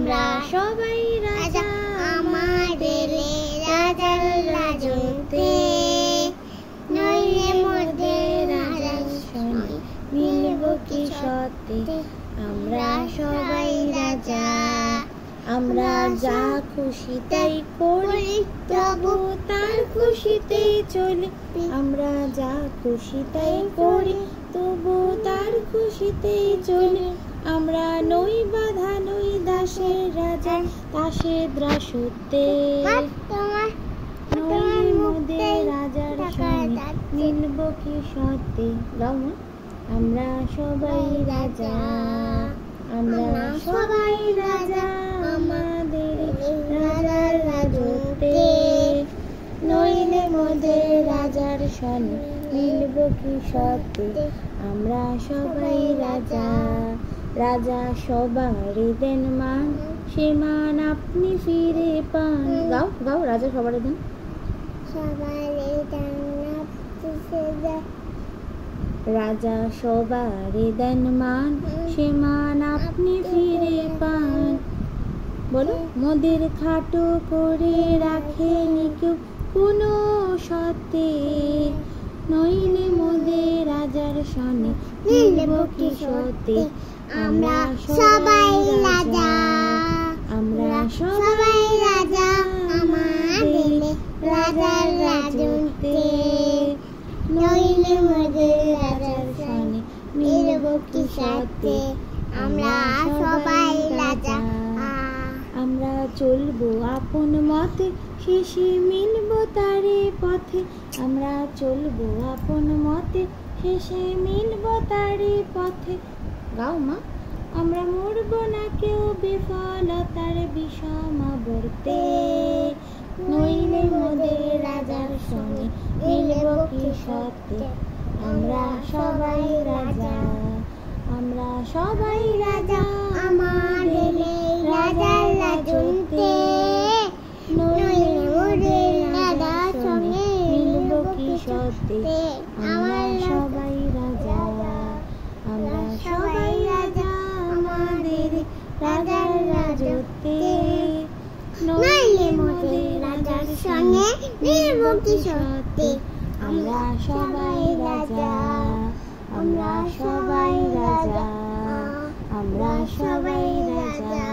আমরা সবাই রাজা আমাদের রাজার রাজত্বে, নইলে মধ্যে রাজার সঙ্গে মিলব কি সত্যি। আমরা সবাই রাজা, আমরা যা খুশি তাই করি, তবু তার খুশিতেই চলি। আমরা যা খুশি তাই করি, তবু তার খুশিতেই চলি। আমরা নই বাধা নই দাসের রাজা, তাসের দাসত্বে, নইলে মোদের রাজার সঙ্গে মিলব কি সত্যি। গাও না। আমরা সবাই রাজা, আমরা সবাই রাজা আমাদের রাজার রাজত্বে, নইলে মোদের রাজার সঙ্গে মিলব কি সত্যি। আমরা সবাই রাজা, রাজা সবারই দেন মান, সে মান আপনি ফিরে পান। গাও গাও, রাজা সবারই দেন, রাজা সবারই দেন মান, সে মান আপনি ফিরে পান। বলো, মোদের খাটো করে রাখেনি কেউ কোনো সত্যি, নইলে মোদের রাজার সনে মিলব কি সত্যি। আমরা সবাই রাজা, আমরা সবাই রাজা আমাদের রাজার রাজত্বে, নইলে মোদের রাজার সনে মিলব কি সত্যি। আমরা সবাই রাজা, আমরা চলবো আপন মতে, শেষে মিলব তারে পথে। আমরা চলবো আপন মতে, শেষে মিলব তারে পথে। গাও মা। আমরা মরব না কেউ বিফলতার বিষমাবর্তে, নইলে মোদের রাজার সঙ্গে মিলব কি সত্যি। আমরা সবাই রাজা, আমরা সবাই রাজা আমাদের রাজার রাজত্বে, নইলে মোদের রাজার সঙ্গে মিলব কি সত্যি। আমরা সবাই রাজা, আমরা সবাই রাজা আমাদের রাজার রাজত্বে, নইলে মোদের রাজার সঙ্গে মিলব কি সত্যি। আমরা সবাই রাজা, আমরা সবাই রাজা, আমরা সবাই রাজা।